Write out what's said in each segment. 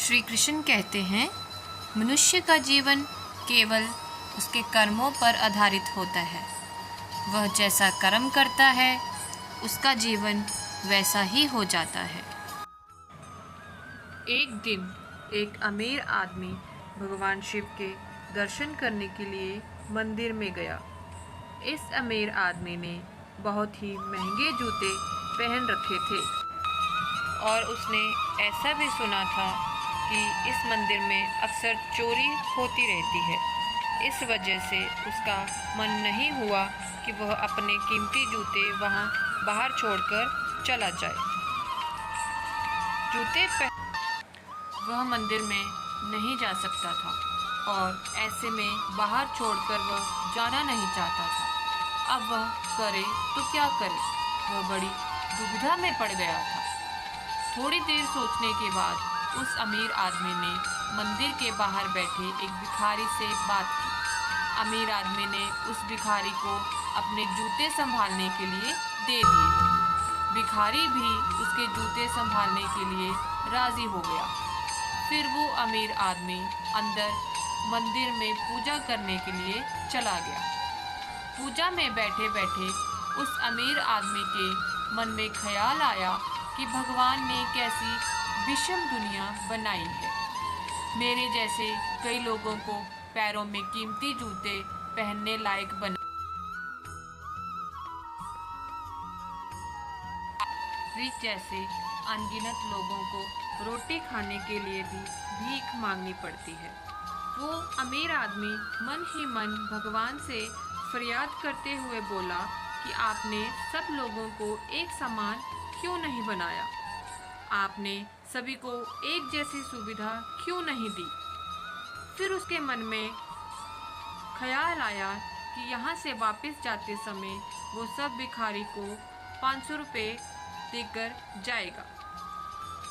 श्री कृष्ण कहते हैं, मनुष्य का जीवन केवल उसके कर्मों पर आधारित होता है। वह जैसा कर्म करता है उसका जीवन वैसा ही हो जाता है। एक दिन एक अमीर आदमी भगवान शिव के दर्शन करने के लिए मंदिर में गया। इस अमीर आदमी ने बहुत ही महंगे जूते पहन रखे थे और उसने ऐसा भी सुना था कि इस मंदिर में अक्सर चोरी होती रहती है। इस वजह से उसका मन नहीं हुआ कि वह अपने कीमती जूते वहाँ बाहर छोड़कर चला जाए। वह मंदिर में नहीं जा सकता था और ऐसे में बाहर छोड़कर वह जाना नहीं चाहता था। अब वह करे तो क्या करे, वह बड़ी दुविधा में पड़ गया था। थोड़ी देर सोचने के बाद उस अमीर आदमी ने मंदिर के बाहर बैठे एक भिखारी से बात की। अमीर आदमी ने उस भिखारी को अपने जूते संभालने के लिए दे दिए। भिखारी भी उसके जूते संभालने के लिए राजी हो गया। फिर वो अमीर आदमी अंदर मंदिर में पूजा करने के लिए चला गया। पूजा में बैठे बैठे उस अमीर आदमी के मन में ख्याल आया कि भगवान ने कैसी विषम दुनिया बनाई है। मेरे जैसे कई लोगों को पैरों में कीमती जूते पहनने लायक बना, जैसे अनगिनत लोगों को रोटी खाने के लिए भी भीख मांगनी पड़ती है। वो अमीर आदमी मन ही मन भगवान से फरियाद करते हुए बोला कि आपने सब लोगों को एक समान क्यों नहीं बनाया? आपने सभी को एक जैसी सुविधा क्यों नहीं दी? फिर उसके मन में ख्याल आया कि यहाँ से वापस जाते समय वो सब भिखारी को 500 रुपये देकर जाएगा।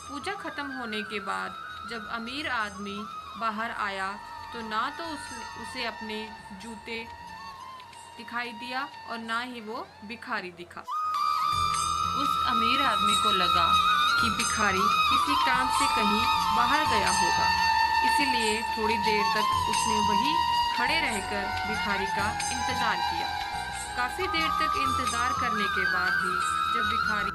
पूजा खत्म होने के बाद जब अमीर आदमी बाहर आया तो ना तो उसे अपने जूते दिखाई दिया और ना ही वो भिखारी दिखा। उस अमीर आदमी को लगा कि भिखारी किसी काम से कहीं बाहर गया होगा, इसीलिए थोड़ी देर तक उसने वहीं खड़े रहकर भिखारी का इंतज़ार किया। काफ़ी देर तक इंतज़ार करने के बाद भी जब भिखारी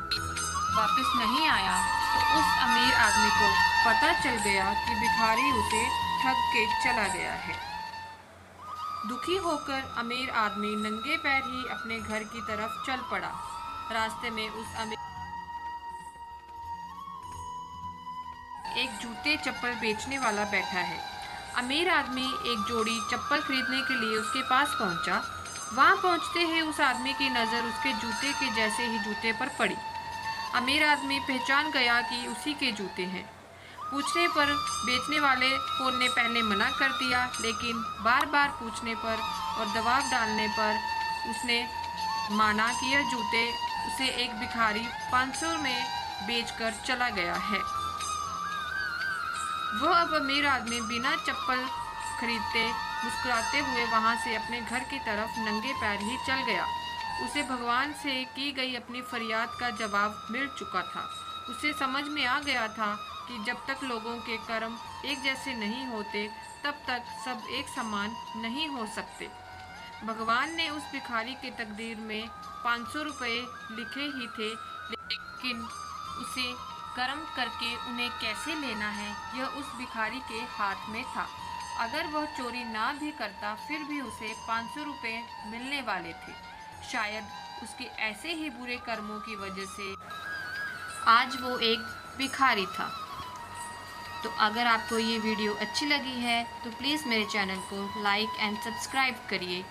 वापस नहीं आया तो उस अमीर आदमी को पता चल गया कि भिखारी उसे ठग के चला गया है। दुखी होकर अमीर आदमी नंगे पैर ही अपने घर की तरफ चल पड़ा। रास्ते में उस अमीर एक जूते चप्पल बेचने वाला बैठा है। अमीर आदमी एक जोड़ी चप्पल खरीदने के लिए उसके पास पहुंचा। वहां पहुंचते ही उस आदमी की नज़र उसके जूते के जैसे ही जूते पर पड़ी। अमीर आदमी पहचान गया कि उसी के जूते हैं। पूछने पर बेचने वाले को ने पहले मना कर दिया, लेकिन बार बार पूछने पर और दबाव डालने पर उसने माना कि यह जूते उसे एक भिखारी 500 में बेचकर चला गया है। वह अब अमीर आदमी बिना चप्पल खरीदते मुस्कुराते हुए वहां से अपने घर की तरफ नंगे पैर ही चल गया। उसे भगवान से की गई अपनी फरियाद का जवाब मिल चुका था। उसे समझ में आ गया था कि जब तक लोगों के कर्म एक जैसे नहीं होते तब तक सब एक समान नहीं हो सकते। भगवान ने उस भिखारी के तकदीर में 500 रुपये लिखे ही थे, लेकिन उसे कर्म करके उन्हें कैसे लेना है यह उस भिखारी के हाथ में था। अगर वह चोरी ना भी करता फिर भी उसे 500 रुपये मिलने वाले थे। शायद उसके ऐसे ही बुरे कर्मों की वजह से आज वो एक भिखारी था। तो अगर आपको ये वीडियो अच्छी लगी है तो प्लीज़ मेरे चैनल को लाइक एंड सब्सक्राइब करिए।